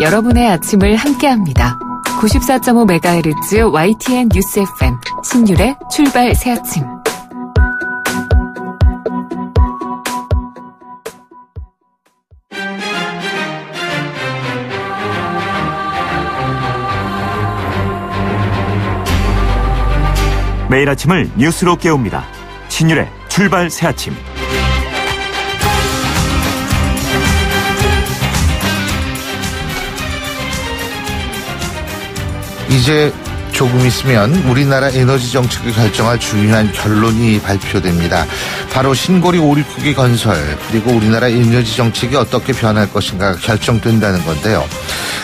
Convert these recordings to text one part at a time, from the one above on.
여러분의 아침을 함께합니다. 94.5MHz YTN 뉴스 FM 신율의 출발 새아침. 매일 아침을 뉴스로 깨웁니다. 신율의 출발 새아침. 이제 조금 있으면 우리나라 에너지 정책을 결정할 중요한 결론이 발표됩니다. 바로 신고리 오리쿠기 건설 그리고 우리나라 에너지 정책이 어떻게 변할 것인가가 결정된다는 건데요.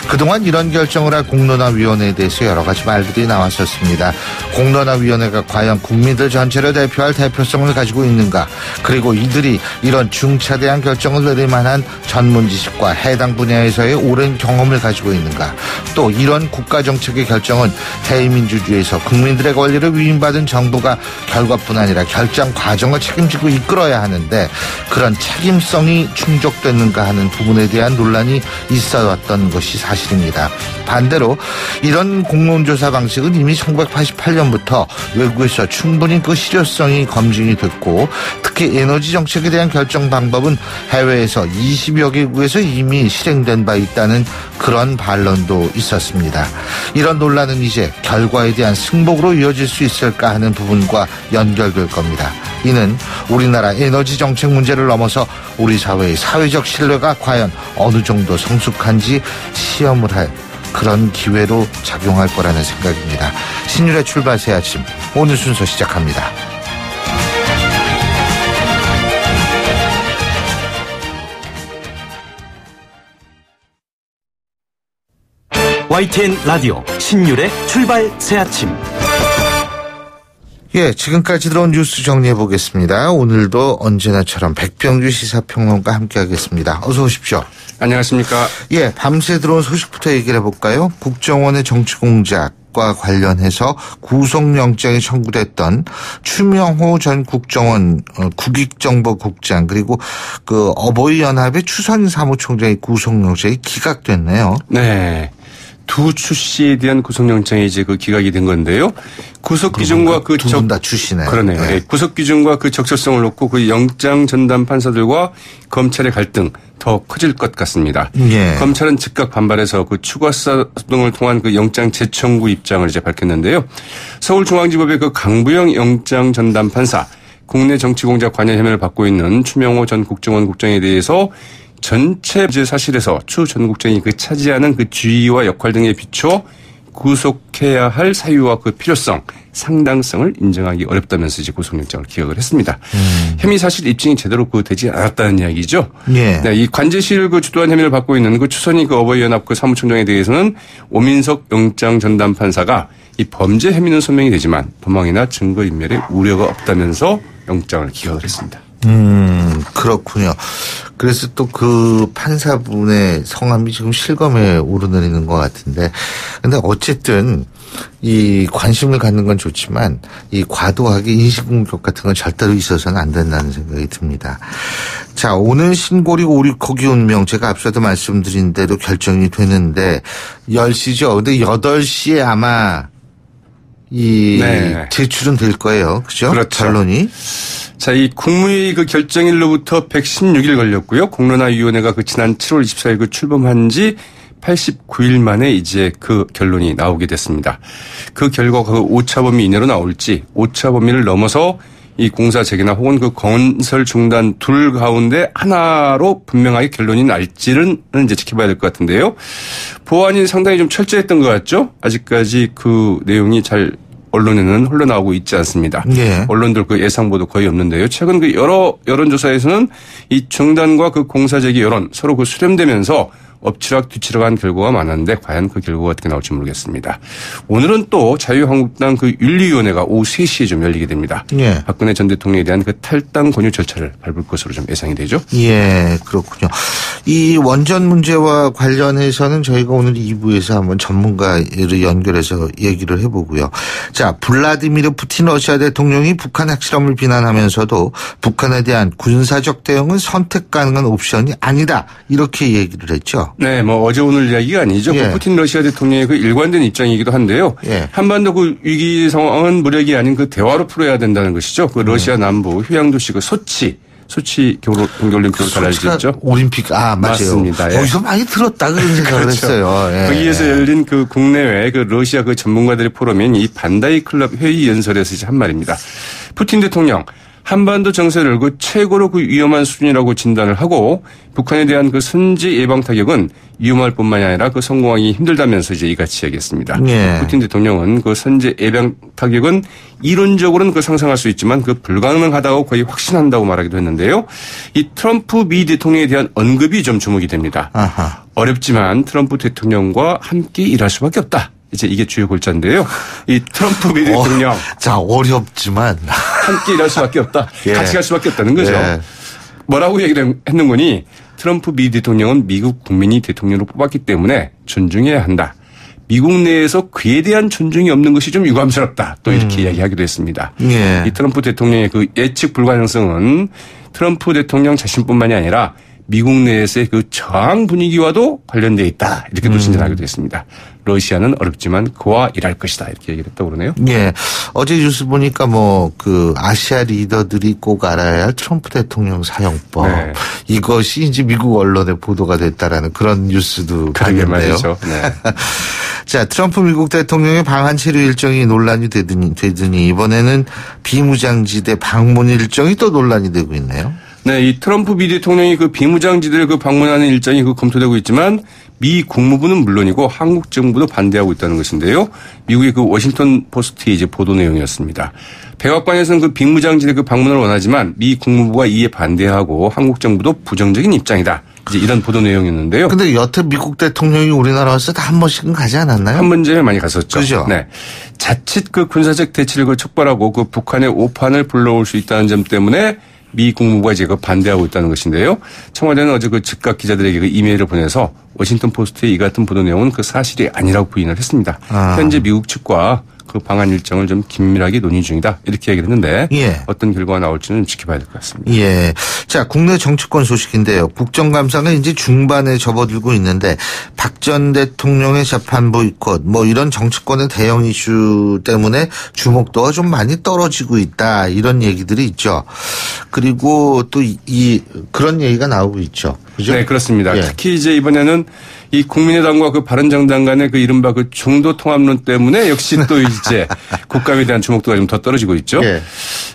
그동안 이런 결정을 할 공론화위원회에 대해서 여러 가지 말들이 나왔었습니다. 공론화위원회가 과연 국민들 전체를 대표할 대표성을 가지고 있는가, 그리고 이들이 이런 중차대한 결정을 내릴 만한 전문 지식과 해당 분야에서의 오랜 경험을 가지고 있는가, 또 이런 국가정책의 결정은 대의민주주의에서 국민들의 권리를 위임받은 정부가 결과뿐 아니라 결정 과정을 책임지고 이끌어야 하는데 그런 책임성이 충족됐는가 하는 부분에 대한 논란이 있어왔던 것이 사실입니다. 반대로 이런 공론조사 방식은 이미 1988년부터 외국에서 충분히 그 실효성이 검증이 됐고, 특히 에너지 정책에 대한 결정 방법은 해외에서 20여 개국에서 이미 실행된 바 있다는 그런 반론도 있었습니다. 이런 논란은 이제 결과에 대한 승복으로 이어질 수 있을까 하는 부분과 연결될 겁니다. 이는 우리나라 에너지 정책 문제를 넘어서 우리 사회의 사회적 신뢰가 과연 어느 정도 성숙한지 시험을 할 그런 기회로 작용할 거라는 생각입니다. 신율의 출발 새 아침, 오늘 순서 시작합니다. YTN 라디오 신율의 출발 새 아침. 예, 지금까지 들어온 뉴스 정리해 보겠습니다. 오늘도 언제나처럼 백병규 시사평론가 함께하겠습니다. 어서 오십시오. 안녕하십니까. 예, 밤새 들어온 소식부터 얘기를 해볼까요? 국정원의 정치공작과 관련해서 구속영장이 청구됐던 추명호 전 국정원 국익정보국장, 그리고 그 어버이연합의 추선 사무총장의 구속영장이 기각됐네요. 네. 두 추 씨에 대한 구속영장이 이제 그 기각이 된 건데요. 구속 기준과 그 두 분 다 추시네요. 그러네요. 네. 구속 기준과 그 적절성을 놓고 그 영장 전담 판사들과 검찰의 갈등 더 커질 것 같습니다. 예. 검찰은 즉각 반발해서 그 추가수사 등을 통한 그 영장 재청구 입장을 이제 밝혔는데요. 서울중앙지법의 그 강부영 영장 전담 판사, 국내 정치공작 관여 혐의를 받고 있는 추명호 전 국정원 국장에 대해서 전체 부재 사실에서 추 전 국장이 그 차지하는 그 지위와 역할 등에 비춰 구속해야 할 사유와 그 필요성, 상당성을 인정하기 어렵다면서 이제 구속영장을 기각을 했습니다. 혐의 사실 입증이 제대로 그 되지 않았다는 이야기죠. 예. 네, 이 관제실 그 주도한 혐의를 받고 있는 그 추선희 그 어버이연합 그 사무총장에 대해서는 오민석 영장 전담 판사가 이 범죄 혐의는 소명이 되지만 도망이나 증거인멸에 우려가 없다면서 영장을 기각을 했습니다. 그렇군요. 그래서 또 그 판사분의 성함이 지금 실검에 오르내리는 것 같은데, 근데 어쨌든 이 관심을 갖는 건 좋지만 이 과도하게 인신공격 같은 건 절대로 있어서는 안 된다는 생각이 듭니다. 자, 오늘 신고리 오리코기 운명, 제가 앞서도 말씀드린 대로 결정이 되는데 10시죠. 근데 8시에 아마 이 네. 제출은 될 거예요. 그죠? 그렇죠. 결론이. 자, 이 국무회의 그 결정일로부터 116일 걸렸고요. 공론화위원회가 그 지난 7월 24일 그 출범한 지 89일 만에 이제 그 결론이 나오게 됐습니다. 그 결과가 그 오차 범위 이내로 나올지, 오차 범위를 넘어서 이 공사 재개나 혹은 그 건설 중단 둘 가운데 하나로 분명하게 결론이 날지는 이제 지켜봐야 될 것 같은데요. 보안이 상당히 좀 철저했던 것 같죠? 아직까지 그 내용이 잘 언론에는 흘러나오고 있지 않습니다. 예. 언론들 그 예상보도 거의 없는데요. 최근 그 여러 여론조사에서는 이 중단과 그 공사 재개 여론 서로 그 수렴되면서 엎치락 뒤치락한 결과가 많았는데 과연 그 결과가 어떻게 나올지 모르겠습니다. 오늘은 또 자유한국당 그 윤리위원회가 오후 3시에 좀 열리게 됩니다. 예. 박근혜 전 대통령에 대한 그 탈당 권유 절차를 밟을 것으로 좀 예상이 되죠. 예, 그렇군요. 이 원전 문제와 관련해서는 저희가 오늘 2부에서 한번 전문가를 연결해서 얘기를 해보고요. 자, 블라디미르 푸틴 러시아 대통령이 북한 핵실험을 비난하면서도 북한에 대한 군사적 대응은 선택 가능한 옵션이 아니다. 이렇게 얘기를 했죠. 네, 뭐 어제 오늘 이야기가 아니죠. 예. 그 푸틴 러시아 대통령의 그 일관된 입장이기도 한데요. 예. 한반도 그 위기 상황은 무력이 아닌 그 대화로 풀어야 된다는 것이죠. 그 러시아 남부 휴양 도시 그 소치 동계올림픽으로 잘 알려졌죠. 올림픽, 맞아요. 맞습니다. 예. 거기서 많이 들었다 그런 생각을 그렇죠. 했어요. 예. 거기에서 열린 그 국내외 그 러시아 그 전문가들의 포럼인 이 반다이 클럽 회의 연설에서 이제 한 말입니다. 푸틴 대통령 한반도 정세를 그 최고로 그 위험한 수준이라고 진단을 하고 북한에 대한 그 선제 예방 타격은 위험할 뿐만이 아니라 그 성공하기 힘들다면서 이제 이같이 얘기했습니다. 예. 푸틴 대통령은 그 선제 예방 타격은 이론적으로는 그 상상할 수 있지만 그 불가능하다고 거의 확신한다고 말하기도 했는데요. 이 트럼프 미 대통령에 대한 언급이 좀 주목이 됩니다. 아하. 어렵지만 트럼프 대통령과 함께 일할 수밖에 없다. 이제 이게 주요 골자인데요. 이 트럼프 미 대통령. 자, 어렵지만. 함께 일할 수밖에 없다. 예. 같이 갈 수밖에 없다는 거죠. 예. 뭐라고 얘기를 했는 거니 트럼프 미 대통령은 미국 국민이 대통령으로 뽑았기 때문에 존중해야 한다. 미국 내에서 그에 대한 존중이 없는 것이 좀 유감스럽다. 또 이렇게 이야기하기도 했습니다. 예. 이 트럼프 대통령의 그 예측 불가능성은 트럼프 대통령 자신뿐만이 아니라 미국 내에서의 그 저항 분위기와도 관련되어 있다. 이렇게 또 진단하기도 했습니다. 러시아는 어렵지만 그와 일할 것이다. 이렇게 얘기를 했다고 그러네요. 예. 어제 뉴스 보니까 아시아 리더들이 꼭 알아야 할 트럼프 대통령 사용법. 네. 이것이 이제 미국 언론에 보도가 됐다라는 그런 뉴스도 그러게 봤는데요. 말이죠. 네. 자, 트럼프 미국 대통령의 방한 체류 일정이 논란이 되더니 이번에는 비무장지대 방문 일정이 또 논란이 되고 있네요. 네, 이 트럼프 미 대통령이 그 비무장지대를 그 방문하는 일정이 그 검토되고 있지만 미 국무부는 물론이고 한국 정부도 반대하고 있다는 것인데요. 미국의 그 워싱턴 포스트의 이제 보도 내용이었습니다. 백악관에서는 그 비무장지대 그 방문을 원하지만 미 국무부가 이에 반대하고 한국 정부도 부정적인 입장이다. 이제 이런 보도 내용이었는데요. 근데 여태 미국 대통령이 우리나라 왔을 때 한 번씩은 가지 않았나요? 한 번쯤에 많이 갔었죠. 그죠? 네. 자칫 그 군사적 대치를 그 촉발하고 그 북한의 오판을 불러올 수 있다는 점 때문에 미 국무부가 이제 그 반대하고 있다는 것인데요. 청와대는 어제 그 즉각 기자들에게 그 이메일을 보내서 워싱턴 포스트의 이 같은 보도 내용은 그 사실이 아니라고 부인을 했습니다. 현재 미국 측과 그 방한 일정을 좀 긴밀하게 논의 중이다. 이렇게 얘기를 했는데 예. 어떤 결과가 나올지는 좀 지켜봐야 될 것 같습니다. 예. 자, 국내 정치권 소식인데요. 국정감사는 이제 중반에 접어들고 있는데 박 전 대통령의 재판 보이콧 이런 정치권의 대형 이슈 때문에 주목도가 좀 많이 떨어지고 있다. 이런 얘기들이 있죠. 그리고 또 그런 얘기가 나오고 있죠. 그죠? 네, 그렇습니다. 예. 특히 이제 이번에는 이 국민의당과 그 바른정당 간의 그 이른바 그 중도 통합론 때문에 역시 또 이제 국감에 대한 주목도가 좀 더 떨어지고 있죠. 예.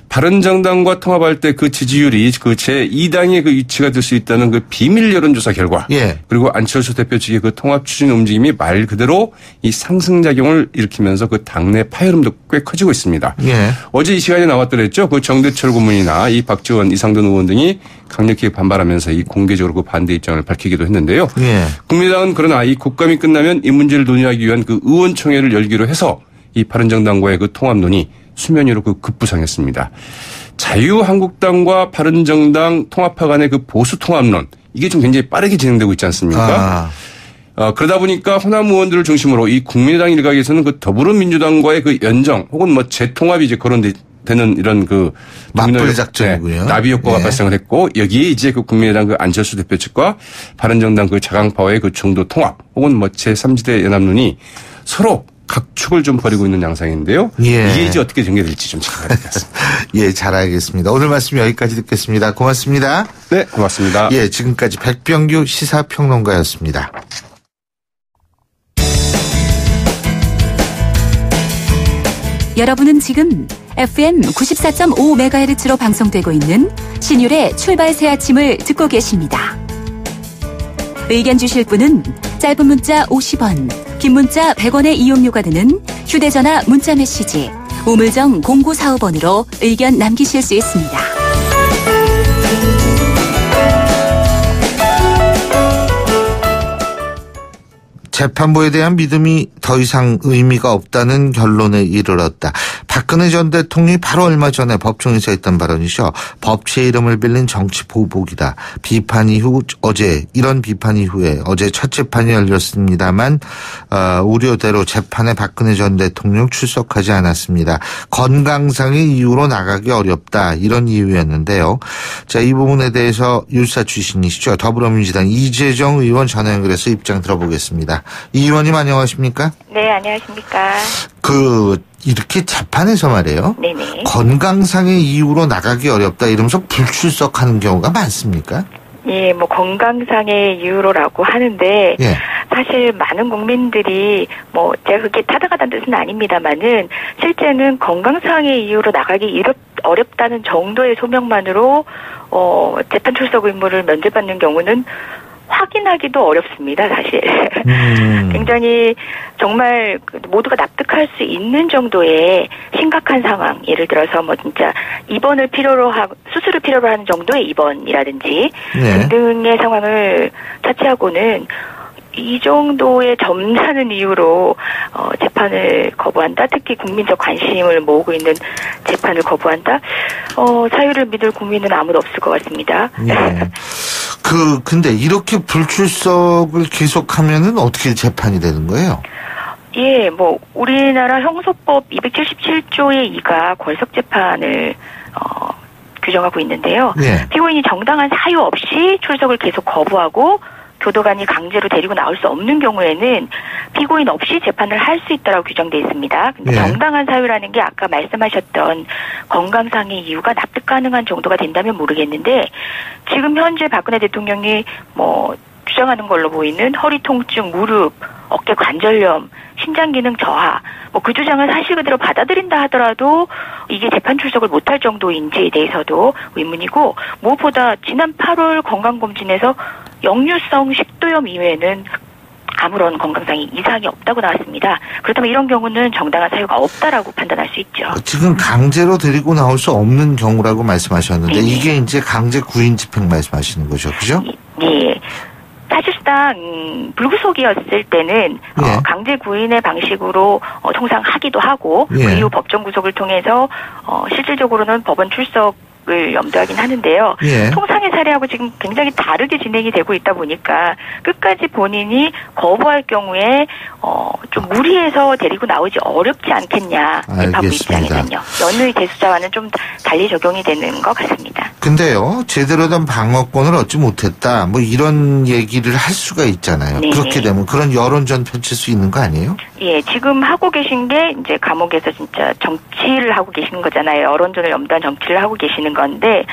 바른정당과 통합할 때 그 지지율이 그 제2당의 그 위치가 될 수 있다는 그 비밀 여론조사 결과. 예. 그리고 안철수 대표 측의 그 통합 추진 움직임이 말 그대로 이 상승작용을 일으키면서 그 당내 파열음도 꽤 커지고 있습니다. 예. 어제 이 시간에 나왔더랬죠. 그 정대철 고문이나 이 박지원, 이상돈 의원 등이 강력히 반발하면서 이 공개적으로 그 반대 입장을 밝히기도 했는데요. 예. 국민의당은 그러나 이 국감이 끝나면 이 문제를 논의하기 위한 그 의원총회를 열기로 해서 이 바른정당과의 그 통합론이 수면 위로 그 급부상했습니다. 자유한국당과 바른정당 통합파 간의 그 보수 통합론 이게 좀 굉장히 빠르게 진행되고 있지 않습니까? 그러다 보니까 호남 의원들을 중심으로 이 국민의당 일각에서는 그 더불어민주당과의 그 연정 혹은 재통합이 이제 거론되는 이런 그 맞불 작전이고요. 나비 효과가 예. 발생을 했고 여기에 이제 그 국민의당 그 안철수 대표 측과 바른정당 그 자강파와의 그 중도 통합 혹은 제3지대 연합론이 서로 각축을 좀 벌이고 있는 양상인데요. 예. 이게 이제 어떻게 전개될지 좀 지켜봐야 될 것 같습니다. 예, 잘 알겠습니다. 오늘 말씀 여기까지 듣겠습니다. 고맙습니다. 네, 고맙습니다. 예, 지금까지 백병규 시사평론가였습니다. 여러분은 지금 FM 94.5MHz로 방송되고 있는 신율의 출발 새 아침을 듣고 계십니다. 의견 주실 분은 짧은 문자 50원, 긴 문자 100원의 이용료가 드는 휴대전화 문자메시지 우물정 0945번으로 의견 남기실 수 있습니다. 재판부에 대한 믿음이 더 이상 의미가 없다는 결론에 이르렀다. 박근혜 전 대통령이 바로 얼마 전에 법정에서 했던 발언이죠. 법치의 이름을 빌린 정치 보복이다. 비판 이후 어제 이런 비판 이후에 어제 첫 재판이 열렸습니다만 우려대로 재판에 박근혜 전 대통령 출석하지 않았습니다. 건강상의 이유로 나가기 어렵다. 이런 이유였는데요. 자, 이 부분에 대해서 율사 출신이시죠. 더불어민주당 이재정 의원 전화 연결해서 입장 들어보겠습니다. 이 의원님 안녕하십니까? 네, 안녕하십니까. 이렇게 재판에서 말이에요. 네네. 건강상의 이유로 나가기 어렵다 이러면서 불출석하는 경우가 많습니까? 예, 뭐 건강상의 이유로라고 하는데 예. 사실 많은 국민들이 뭐 제가 그게 타당하다는 뜻은 아닙니다만은 실제는 건강상의 이유로 나가기 어렵다는 정도의 소명만으로 재판 출석 의무를 면제받는 경우는 확인하기도 어렵습니다, 사실. 굉장히 정말 모두가 납득할 수 있는 정도의 심각한 상황, 예를 들어서 뭐 진짜 입원을 필요로 하고 수술을 필요로 하는 정도의 입원이라든지 네. 등등의 상황을 차치하고는 이 정도의 점잖은 이유로 재판을 거부한다. 특히 국민적 관심을 모으고 있는 재판을 거부한다. 사유를 믿을 국민은 아무도 없을 것 같습니다. 예. 근데 이렇게 불출석을 계속하면은 어떻게 재판이 되는 거예요? 예, 뭐 우리나라 형소법 277조의 2가 걸석 재판을 규정하고 있는데요. 예. 피고인이 정당한 사유 없이 출석을 계속 거부하고 교도관이 강제로 데리고 나올 수 없는 경우에는 피고인 없이 재판을 할 수 있다고 규정되어 있습니다. 근데 예. 정당한 사유라는 게 아까 말씀하셨던 건강상의 이유가 납득 가능한 정도가 된다면 모르겠는데 지금 현재 박근혜 대통령이 뭐 주장하는 걸로 보이는 허리 통증, 무릎, 어깨 관절염, 신장 기능 저하, 뭐 그 주장을 사실 그대로 받아들인다 하더라도 이게 재판 출석을 못할 정도인지에 대해서도 의문이고 무엇보다 지난 8월 건강검진에서 역류성 식도염 이외에는 아무런 건강상의 이상이 없다고 나왔습니다. 그렇다면 이런 경우는 정당한 사유가 없다라고 판단할 수 있죠. 지금 강제로 데리고 나올 수 없는 경우라고 말씀하셨는데 네. 이게 이제 강제 구인 집행 말씀하시는 거죠, 그죠? 예. 사실상 불구속이었을 때는 예. 강제 구인의 방식으로 통상 하기도 하고 예. 그 이후 법정 구속을 통해서 실질적으로는 법원 출석을 염두하긴 하는데요. 예. 통상의 사례하고 지금 굉장히 다르게 진행이 되고 있다 보니까 끝까지 본인이 거부할 경우에 좀 무리해서 데리고 나오지 어렵지 않겠냐. 재판부 입장에서는요. 연의 재수자와는 좀 달리 적용이 되는 것 같습니다. 근데요, 제대로 된 방어권을 얻지 못했다. 뭐 이런 얘기를 할 수가 있잖아요. 네네. 그렇게 되면 그런 여론전 펼칠 수 있는 거 아니에요? 예, 지금 하고 계신 게 이제 감옥에서 진짜 정치를 하고 계시는 거잖아요. 여론전을 염두한 정치를 하고 계시는 건데,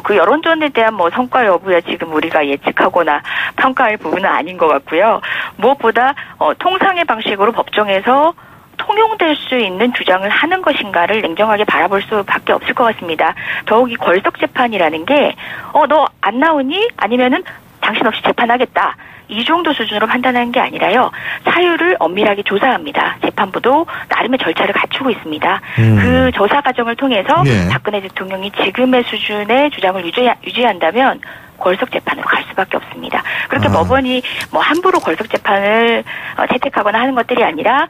그 여론전에 대한 뭐 성과 여부야 지금 우리가 예측하거나 평가할 부분은 아닌 것 같고요. 무엇보다 통상의 방식으로 법정에서 통용될 수 있는 주장을 하는 것인가를 냉정하게 바라볼 수밖에 없을 것 같습니다. 더욱이 걸석 재판이라는 게 너 안 나오니? 아니면은 당신 없이 재판하겠다. 이 정도 수준으로 판단하는 게 아니라요. 사유를 엄밀하게 조사합니다. 재판부도 나름의 절차를 갖추고 있습니다. 그 조사 과정을 통해서 예. 박근혜 대통령이 지금의 수준의 주장을 유지한다면 걸석 재판으로 갈 수밖에 없습니다. 그렇게 법원이 뭐 함부로 걸석 재판을 채택하거나 하는 것들이 아니라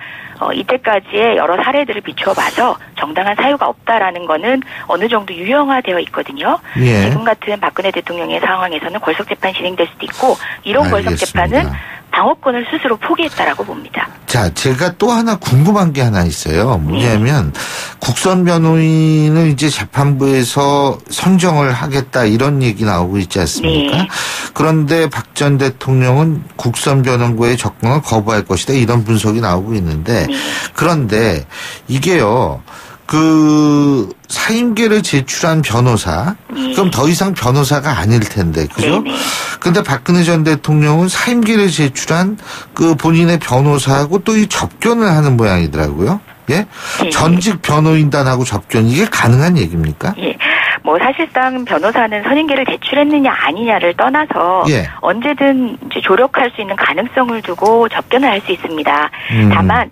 이때까지의 여러 사례들을 비추어봐서 정당한 사유가 없다라는 거는 어느 정도 유형화되어 있거든요. 예. 지금 같은 박근혜 대통령의 상황에서는 걸석 재판 진행될 수도 있고 이런 알겠습니다. 걸석 재판은 방어권을 스스로 포기했다라고 봅니다. 자, 제가 또 하나 궁금한 게 하나 있어요. 뭐냐면 국선 변호인을 이제 재판부에서 선정을 하겠다 이런 얘기 나오고 있지 않습니까? 네. 그런데 박 전 대통령은 국선 변호인과의 접근을 거부할 것이다 이런 분석이 나오고 있는데 그런데 이게요. 그 사임계를 제출한 변호사 그럼 더 이상 변호사가 아닐 텐데 그죠? 네네. 근데 박근혜 전 대통령은 사임계를 제출한 그 본인의 변호사하고 또 이 접견을 하는 모양이더라고요. 예? 네. 전직 변호인단하고 접견 이게 가능한 얘기입니까? 예. 뭐 사실상 변호사는 선임계를 제출했느냐 아니냐를 떠나서 예. 언제든 이제 조력할 수 있는 가능성을 두고 접견을 할 수 있습니다. 다만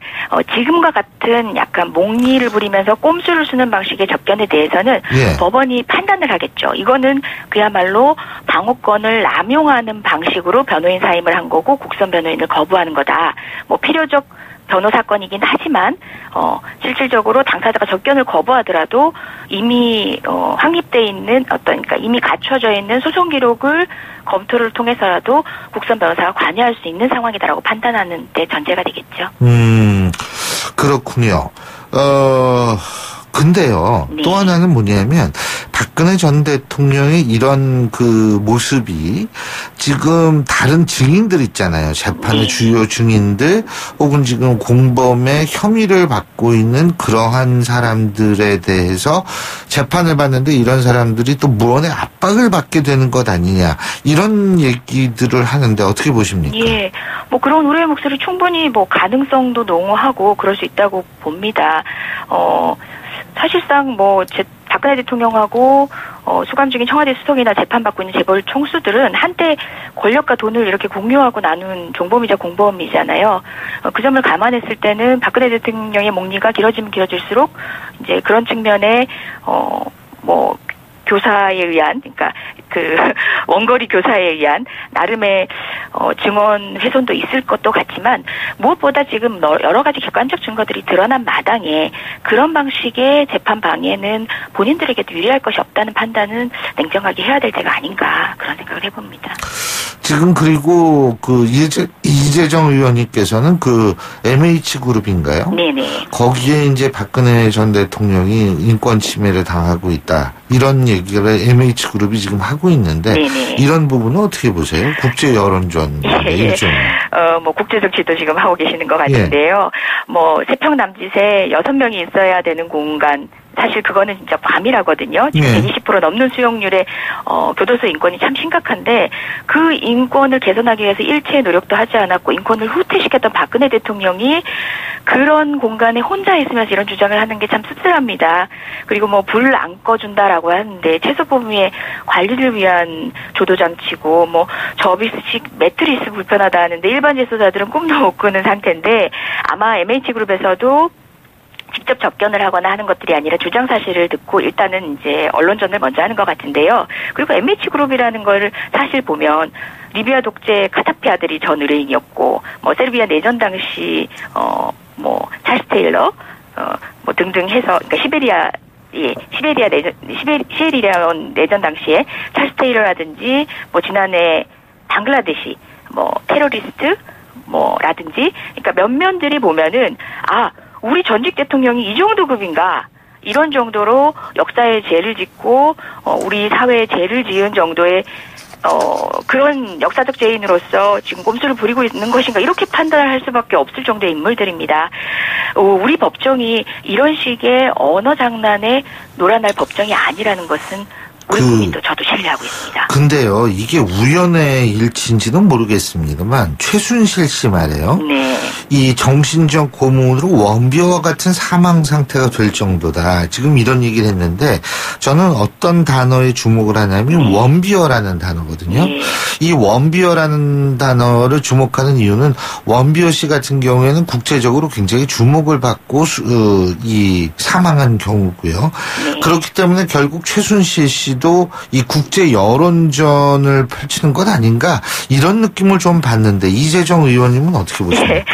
지금과 같은 같은 약간 몽리를 부리면서 꼼수를 쓰는 방식의 접견에 대해서는 예. 법원이 판단을 하겠죠. 이거는 그야말로 방어권을 남용하는 방식으로 변호인 사임을 한 거고 국선 변호인을 거부하는 거다. 뭐 필요적 변호 사건이긴 하지만 실질적으로 당사자가 접견을 거부하더라도 이미 확립돼 있는 그러니까 이미 갖춰져 있는 소송 기록을 검토를 통해서라도 국선 변호사가 관여할 수 있는 상황이다라고 판단하는 데 전제가 되겠죠. 그렇군요. 근데요, 네. 또 하나는 뭐냐면, 박근혜 전 대통령의 이런 그 모습이 지금 다른 증인들 있잖아요. 재판의 네. 주요 증인들, 혹은 지금 공범의 혐의를 받고 있는 그러한 사람들에 대해서 재판을 받는데 이런 사람들이 또 무언의 압박을 받게 되는 것 아니냐. 이런 얘기들을 하는데 어떻게 보십니까? 예. 뭐 그런 우려의 목소리 충분히 뭐 가능성도 농후하고 그럴 수 있다고 봅니다. 사실상 뭐 박근혜 대통령하고 수감 중인 청와대 수석이나 재판받고 있는 재벌 총수들은 한때 권력과 돈을 이렇게 공유하고 나눈 종범이자 공범이잖아요. 그 점을 감안했을 때는 박근혜 대통령의 몽리가 길어지면 길어질수록 이제 그런 측면에 뭐 교사에 의한, 그러니까 그 원거리 교사에 의한 나름의 증언 훼손도 있을 것도 같지만 무엇보다 지금 여러 가지 객관적 증거들이 드러난 마당에 그런 방식의 재판 방해는 본인들에게도 유리할 것이 없다는 판단은 냉정하게 해야 될 때가 아닌가 그런 생각을 해봅니다. 지금 그리고 그 이재정 의원님께서는 그 MH그룹인가요? 네네. 거기에 이제 박근혜 전 대통령이 인권 침해를 당하고 있다. 이런 얘기를 MH그룹이 지금 하고 있는데 네네. 이런 부분은 어떻게 보세요? 국제 여론전 일종. 뭐 국제 정치도 지금 하고 계시는 것 같은데요. 뭐 세평 남짓에 6명이 있어야 되는 공간. 사실 그거는 진짜 과밀하거든요. 지금 120% 넘는 수용률의 교도소 인권이 참 심각한데 그 인권을 개선하기 위해서 일체의 노력도 하지 않았고 인권을 후퇴시켰던 박근혜 대통령이 그런 공간에 혼자 있으면서 이런 주장을 하는 게 참 씁쓸합니다. 그리고 뭐 불 안 꺼준다라고 하는데 최소 범위의 관리를 위한 조도 장치고 뭐 접이식 매트리스 불편하다 하는데 일반 재소자들은 꿈도 못 꾸는 상태인데 아마 MH그룹에서도 직접 접견을 하거나 하는 것들이 아니라 주장 사실을 듣고 일단은 이제 언론전을 먼저 하는 것 같은데요. 그리고 MH그룹이라는 걸 사실 보면 리비아 독재 카다피 아들이 전 의뢰인이었고 뭐 세르비아 내전 당시 뭐 찰스 테일러 뭐 등등 해서 그러니까 시베리아 내전 당시에 찰스 테일러라든지 뭐 지난해 방글라데시 뭐 테러리스트 뭐라든지 그러니까 면면들이 보면은 우리 전직 대통령이 이 정도 급인가? 이런 정도로 역사에 죄를 짓고 우리 사회에 죄를 지은 정도의 그런 역사적 죄인으로서 지금 꼼수를 부리고 있는 것인가 이렇게 판단을 할 수밖에 없을 정도의 인물들입니다. 우리 법정이 이런 식의 언어 장난에 놀아날 법정이 아니라는 것은 우리 국민도 저도 신뢰하고 있습니다. 근데요, 이게 우연의 일치인지는 모르겠습니다만 최순실 씨 말이에요. 네. 이 정신적 고문으로 원비어와 같은 사망 상태가 될 정도다. 지금 이런 얘기를 했는데 저는 어떤 단어에 주목을 하냐면 원비어라는 단어거든요. 네. 이 원비어라는 단어를 주목하는 이유는 원비어 씨 같은 경우에는 국제적으로 굉장히 주목을 받고 이 사망한 경우고요. 네. 그렇기 때문에 결국 최순실 씨도 이 국제 여론전을 펼치는 것 아닌가 이런 느낌을 좀 받는데 이재정 의원님은 어떻게 보십니까? 네.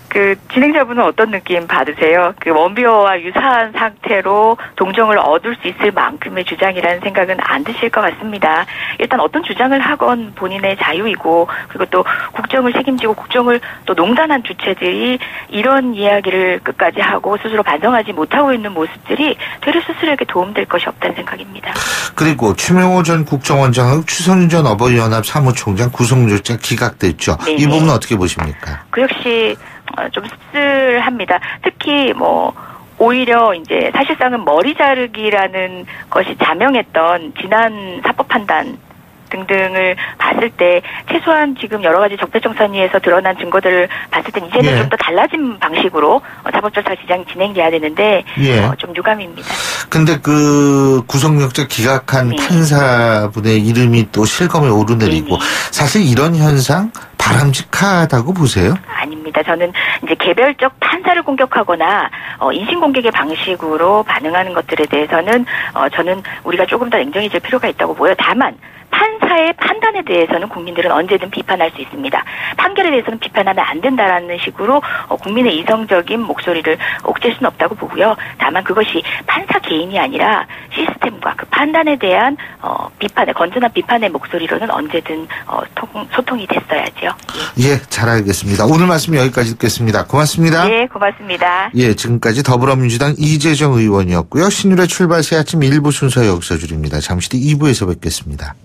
그 진행자분은 어떤 느낌 받으세요? 그 원비어와 유사한 상태로 동정을 얻을 수 있을 만큼의 주장이라는 생각은 안 드실 것 같습니다. 일단 어떤 주장을 하건 본인의 자유이고 그리고 또 국정을 책임지고 국정을 또 농단한 주체들이 이런 이야기를 끝까지 하고 스스로 반성하지 못하고 있는 모습들이 되려 스스로에게 도움될 것이 없다는 생각입니다. 그리고 추명호 전 국정원장하고 추선윤 전 어버이연합 사무총장 구속영장 기각됐죠. 네네. 이 부분은 어떻게 보십니까? 그 역시 좀 씁쓸합니다. 특히 뭐 오히려 이제 사실상은 머리 자르기라는 것이 자명했던 지난 사법 판단 등등을 봤을 때 최소한 지금 여러 가지 적폐청산위에서 드러난 증거들을 봤을 땐 이제는 예. 좀 더 달라진 방식으로 사법조사 진행돼야 되는데 예. 좀 유감입니다. 근데 그 구속영장 기각한 네. 판사분의 이름이 또 실검에 오르내리고 네네. 사실 이런 현상 바람직하다고 보세요? 아닙니다. 있습니다. 저는 이제 개별적 판사를 공격하거나 인신 공격의 방식으로 반응하는 것들에 대해서는 저는 우리가 조금 더 냉정해질 필요가 있다고 보여요. 다만 판사의 판단에 대해서는 국민들은 언제든 비판할 수 있습니다. 판결에 대해서는 비판하면 안 된다라는 식으로 국민의 이성적인 목소리를 옥죄 수는 없다고 보고요. 다만 그것이 판사 개인이 아니라 시스템과 그 판단에 대한 비판의 건전한 비판의 목소리로는 언제든 소통이 됐어야죠. 예, 잘 알겠습니다. 오늘 말씀 여기까지 듣겠습니다. 고맙습니다. 네, 고맙습니다. 예, 지금까지 더불어민주당 이재정 의원이었고요. 신율의 출발 새 아침 1부 순서 여기서 줄입니다. 잠시 뒤 2부에서 뵙겠습니다.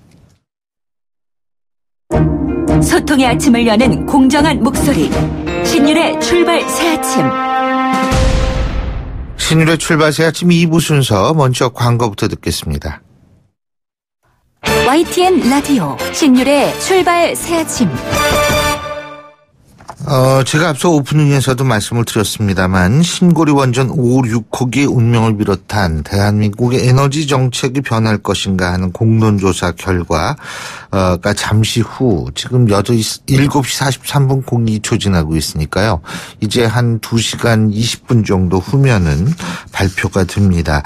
소통의 아침을 여는 공정한 목소리 신율의 출발 새 아침. 신율의 출발 새 아침 2부 순서 먼저 광고부터 듣겠습니다. YTN 라디오 신율의 출발 새 아침. 제가 앞서 오프닝에서도 말씀을 드렸습니다만 신고리 원전 5, 6호기의 운명을 비롯한 대한민국의 에너지 정책이 변할 것인가 하는 공론조사 결과가 잠시 후 지금 7시 43분 02초 지나고 있으니까요. 이제 한 2시간 20분 정도 후면은 발표가 됩니다.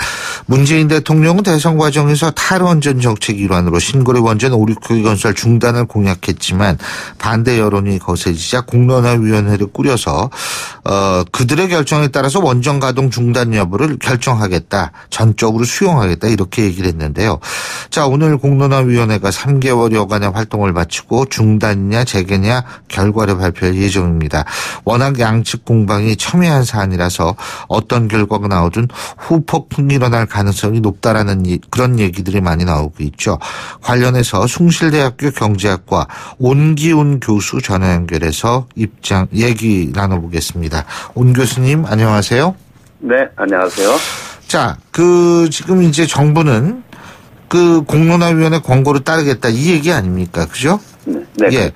문재인 대통령은 대선 과정에서 탈원전 정책 일환으로 신고리 원전 5, 6호기 건설 중단을 공약했지만 반대 여론이 거세지자 공론화위원회를 꾸려서 그들의 결정에 따라서 원전 가동 중단 여부를 결정하겠다. 전적으로 수용하겠다. 이렇게 얘기를 했는데요. 자, 오늘 공론화위원회가 3개월여간의 활동을 마치고 중단이냐 재개냐 결과를 발표할 예정입니다. 워낙 양측 공방이 첨예한 사안이라서 어떤 결과가 나오든 후폭풍이 일어날 가능성이 높다라는 그런 얘기들이 많이 나오고 있죠. 관련해서 숭실대학교 경제학과 온기훈 교수 전화 연결해서 얘기 나눠보겠습니다. 온 교수님 안녕하세요. 네, 안녕하세요. 자, 지금 이제 정부는 공론화위원회 권고를 따르겠다 이 얘기 아닙니까? 그죠? 네, 예.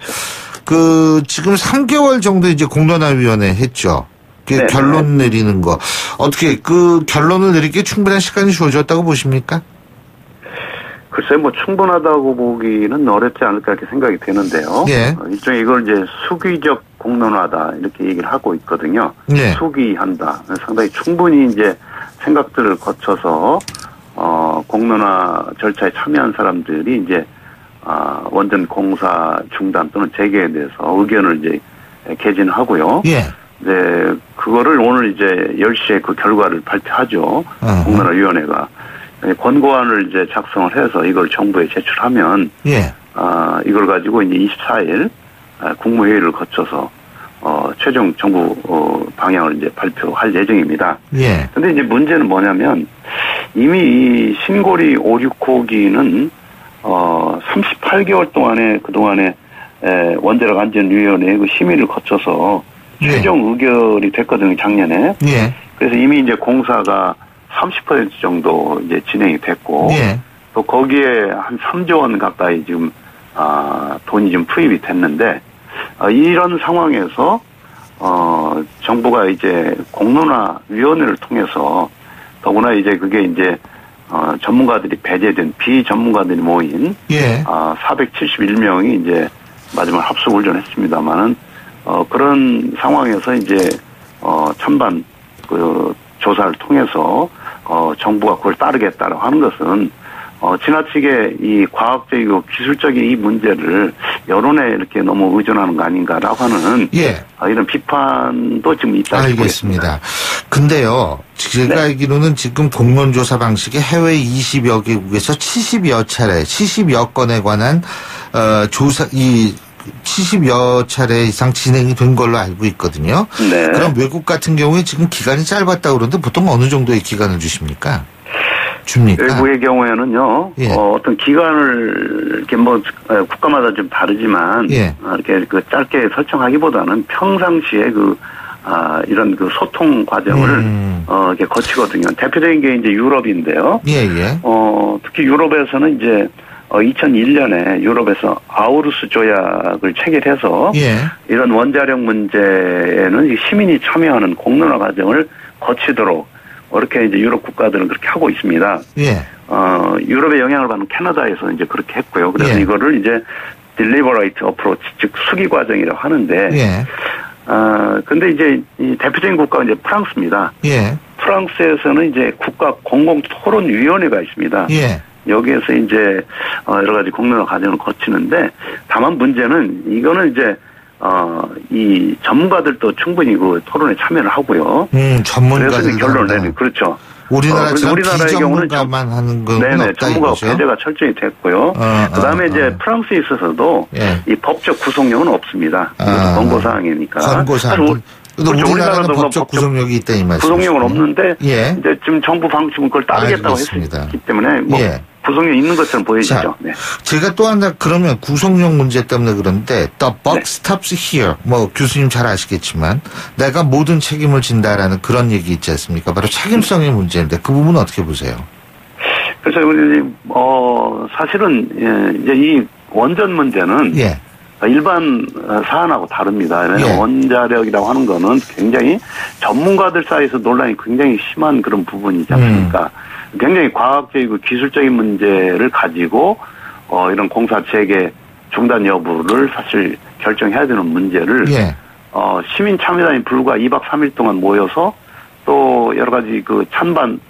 그렇죠. 지금 3개월 정도 이제 공론화위원회 했죠. 네, 결론 내리는 거. 어떻게 결론을 내리기에 충분한 시간이 주어졌다고 보십니까? 글쎄, 충분하다고 보기는 어렵지 않을까 이렇게 생각이 되는데요. 예. 일종의 이걸 이제 수기적 공론화다 이렇게 얘기를 하고 있거든요. 예. 수기한다. 상당히 충분히 이제 생각들을 거쳐서 공론화 절차에 참여한 사람들이 이제 원전 공사 중단 또는 재개에 대해서 의견을 이제 개진하고요. 예. 네, 그거를 오늘 이제 10시에 그 결과를 발표하죠. 공론화위원회가. 권고안을 이제 작성을 해서 이걸 정부에 제출하면, 예. 이걸 가지고 이제 24일 국무회의를 거쳐서, 최종 정부, 방향을 이제 발표할 예정입니다. 예. 근데 이제 문제는 뭐냐면, 이미 이 신고리 5, 6호기는, 38개월 동안에 그동안에, 원자력 안전위원회 그 심의를 거쳐서 예. 최종 의결이 됐거든요, 작년에. 예. 그래서 이미 이제 공사가 30% 정도 이제 진행이 됐고, 예. 또 거기에 한 3조 원 가까이 지금, 돈이 좀 투입이 됐는데, 이런 상황에서, 정부가 이제 공론화위원회를 통해서, 더구나 이제 그게 이제, 전문가들이 배제된 비전문가들이 모인, 예. 471명이 이제 마지막 합숙을 좀 했습니다만은, 그런 상황에서 이제, 찬반, 조사를 통해서 정부가 그걸 따르겠다라고 하는 것은 지나치게 이 과학적이고 기술적인 이 문제를 여론에 이렇게 너무 의존하는 거 아닌가라고 하는 예. 이런 비판도 지금 있다. 알겠습니다. 근데요, 제가 네. 알기로는 지금 공론조사 방식이 해외 20여 개국에서 70여 건에 관한 조사 70여 차례 이상 진행이 된 걸로 알고 있거든요. 네. 그럼 외국 같은 경우에 지금 기간이 짧았다고 그러는데 보통 어느 정도의 기간을 줍니까? 외국의 경우에는요, 예. 어떤 기간을 이렇게 국가마다 좀 다르지만, 예. 이렇게 짧게 설정하기보다는 평상시에 이런 소통 과정을, 이렇게 거치거든요. 대표적인 게 이제 유럽인데요. 예, 예. 특히 유럽에서는 이제, 2001년에 유럽에서 아우루스 조약을 체결해서 예. 이런 원자력 문제에는 시민이 참여하는 공론화 과정을 거치도록 이렇게 이제 유럽 국가들은 그렇게 하고 있습니다. 예. 유럽의 영향을 받는 캐나다에서 이제 그렇게 했고요. 그래서 예. 이거를 이제 deliberate approach, 즉 수기 과정이라고 하는데, 예. 근데 이제 이 대표적인 국가가 이제 프랑스입니다. 예. 프랑스에서는 이제 국가 공공토론위원회가 있습니다. 예. 여기에서 이제 여러 가지 공론화 과정을 거치는데 다만 문제는 이거는 이제 이 전문가들도 충분히 그 토론에 참여를 하고요. 전문가들 그래서 결론을 내는 그렇죠. 우리나라처럼 비전문가만 하는 건 네네, 없다 전문가 이거죠. 배제가 철저히 됐고요. 그다음에 이제 프랑스에 있어서도 예. 이 법적 구속력은 없습니다. 권고 사항이니까. 권고사항. 그렇죠. 우리나라는 법적 구속력이 있다 이 말씀. 구속력은 없는데 예. 이제 지금 정부 방침은 그걸 따르겠다고 했기 때문에 뭐 예. 구속력 있는 것처럼 보여지죠. 자, 네. 제가 또 하나 그러면 구속력 문제 때문에 그런데 the buck stops here. 뭐 교수님 잘 아시겠지만 내가 모든 책임을 진다라는 그런 얘기 있지 않습니까? 바로 책임성의 문제인데 그 부분은 어떻게 보세요? 그래서 우리 사실은 이제 이 원전 문제는 예. 일반 사안하고 다릅니다. 왜냐하면 예. 원자력이라고 하는 거는 굉장히 전문가들 사이에서 논란이 굉장히 심한 그런 부분이지 않습니까? 굉장히 과학적이고 기술적인 문제를 가지고 이런 공사 재개 중단 여부를 사실 결정해야 되는 문제를 예. 시민 참여단이 불과 2박 3일 동안 모여서 또 여러 가지 그 찬반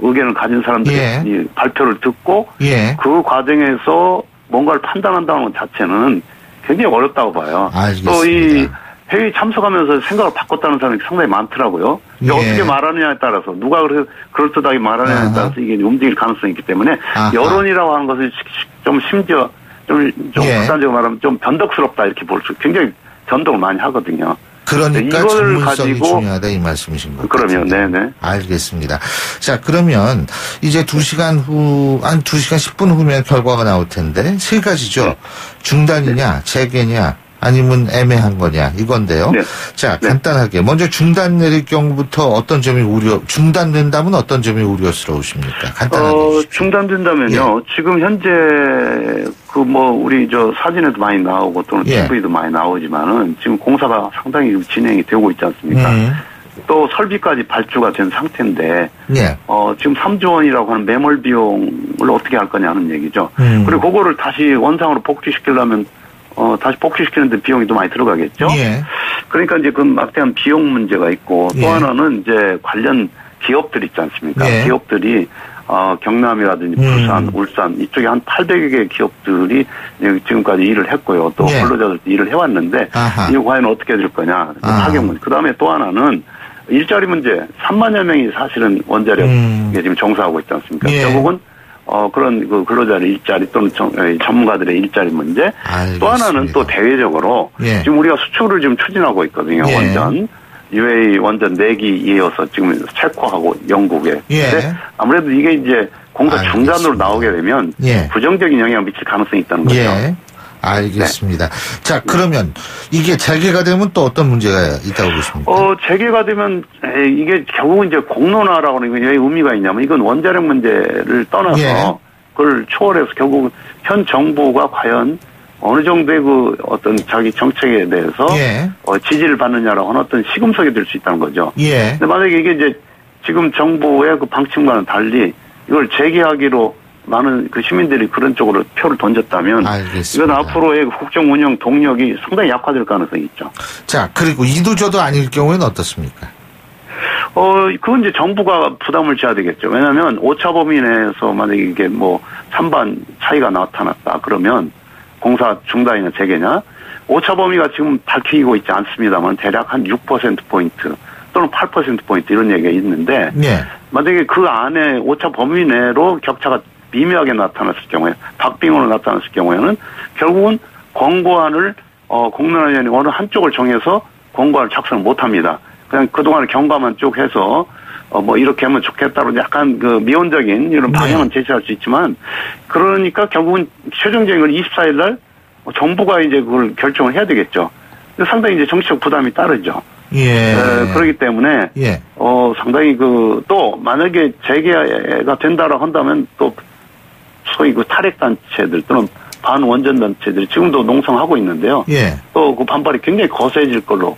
의견을 가진 사람들이 예. 발표를 듣고 예. 그 과정에서 뭔가를 판단한다는 것 자체는 굉장히 어렵다고 봐요. 알겠습니다. 또 이 회의 참석하면서 생각을 바꿨다는 사람이 상당히 많더라고요. 예. 어떻게 말하느냐에 따라서 누가 그럴듯하게 말하느냐에 따라서 이게 움직일 가능성이 있기 때문에 여론이라고 하는 것을 좀 심지어 좀 예. 극단적으로 말하면 좀 변덕스럽다 이렇게 볼 수 굉장히 변덕을 많이 하거든요. 그러니까 이걸 전문성이 가지고 중요하다 이 말씀이신 거죠. 그러면 네네. 알겠습니다. 자 그러면 이제 2시간 후 한 2시간 10분 후면 결과가 나올 텐데 세 가지죠. 네. 중단이냐 재개냐 아니면 애매한 거냐 이건데요. 네. 자 네. 간단하게 먼저 중단 내릴 경우부터 어떤 점이 중단된다면 어떤 점이 우려스러우십니까? 간단하게 해주십시오. 중단된다면요. 지금 현재 그 뭐 우리 저 사진에도 많이 나오고 또는 TV도 많이 나오지만은 지금 공사가 상당히 진행이 되고 있지 않습니까? 또 설비까지 발주가 된 상태인데 지금 3조 원이라고 하는 매몰 비용을 어떻게 할 거냐 하는 얘기죠. 그리고 그거를 다시 원상으로 복귀시키려면 다시 복귀시키는데 비용이 더 많이 들어가겠죠. 그러니까 이제 그 막대한 비용 문제가 있고 또 하나는 이제 관련 기업들 있지 않습니까? 기업들이 경남이라든지 부산, 울산 이쪽에 한 800여 개의 기업들이 지금까지 일을 했고요. 또 근로자들도 일을 해왔는데 이거 과연 어떻게 될 거냐. 타격 문제. 그다음에 또 하나는 일자리 문제. 3만여 명이 사실은 원자력에 지금 종사하고 있지 않습니까? 결국은 그런 그 근로자의 일자리 또는 전문가들의 일자리 문제. 알겠습니다. 또 하나는 또 대외적으로 지금 우리가 수출을 지금 추진하고 있거든요. 원전. UAE 원전 4기 이어서 지금 체코하고 영국에. 근데 아무래도 이게 이제 공사 중단으로 나오게 되면 부정적인 영향을 미칠 가능성이 있다는 거죠. 알겠습니다. 자, 그러면 이게 재개가 되면 또 어떤 문제가 있다고 보십니까? 재개가 되면 이게 결국은 이제 공론화라고 하는 게 왜 의미가 있냐면 이건 원자력 문제를 떠나서 그걸 초월해서 결국 현 정부가 과연 어느 정도의 그 어떤 자기 정책에 대해서 지지를 받느냐라고 하는 어떤 시금석이 될 수 있다는 거죠. 근데 만약에 이게 이제 지금 정부의 그 방침과는 달리 이걸 재개하기로 많은 그 시민들이 그런 쪽으로 표를 던졌다면 이건 앞으로의 국정 운영 동력이 상당히 약화될 가능성이 있죠. 자, 그리고 이도저도 아닐 경우에는 어떻습니까? 그건 이제 정부가 부담을 져야 되겠죠. 왜냐하면 오차 범위 내에서 만약에 이게 뭐 찬반 차이가 나타났다 그러면 공사 중단이나 재개냐 오차 범위가 지금 밝히고 있지 않습니다만 대략 한 6%포인트 또는 8%포인트 이런 얘기가 있는데 만약에 그 안에 오차 범위 내로 격차가 미묘하게 나타났을 경우에 박빙으로 나타났을 경우에는 결국은 권고안을 공론화위원회 어느 한쪽을 정해서 권고안을 작성을 못합니다. 그냥 그동안에 경과만 쭉 해서 뭐 이렇게 하면 좋겠다로 약간 그 미온적인 이런 방향은 제시할 수 있지만 그러니까 결국은 최종적인 건 24일 날 정부가 이제 그걸 결정을 해야 되겠죠. 상당히 이제 정치적 부담이 따르죠. 그렇기 때문에 상당히 또 만약에 재개가 된다라고 한다면 또 소위 그 탈핵 단체들 또는 반원전 단체들이 지금도 농성하고 있는데요. 또 그 반발이 굉장히 거세질 걸로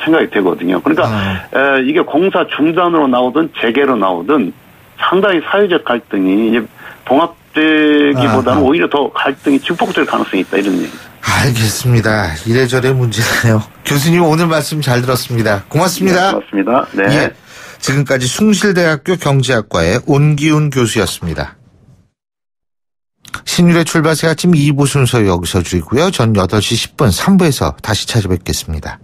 생각이 되거든요. 그러니까 이게 공사 중단으로 나오든 재개로 나오든 상당히 사회적 갈등이 이제 봉합되기보다는 오히려 더 갈등이 증폭될 가능성이 있다 이런 얘기죠. 알겠습니다. 이래저래 문제네요. 교수님 오늘 말씀 잘 들었습니다. 고맙습니다. 네, 고맙습니다. 네. 예, 지금까지 숭실대학교 경제학과의 온기훈 교수였습니다. 신율의 출발 새 아침 2부 순서 여기서 줄이고요. 전 8시 10분 3부에서 다시 찾아뵙겠습니다.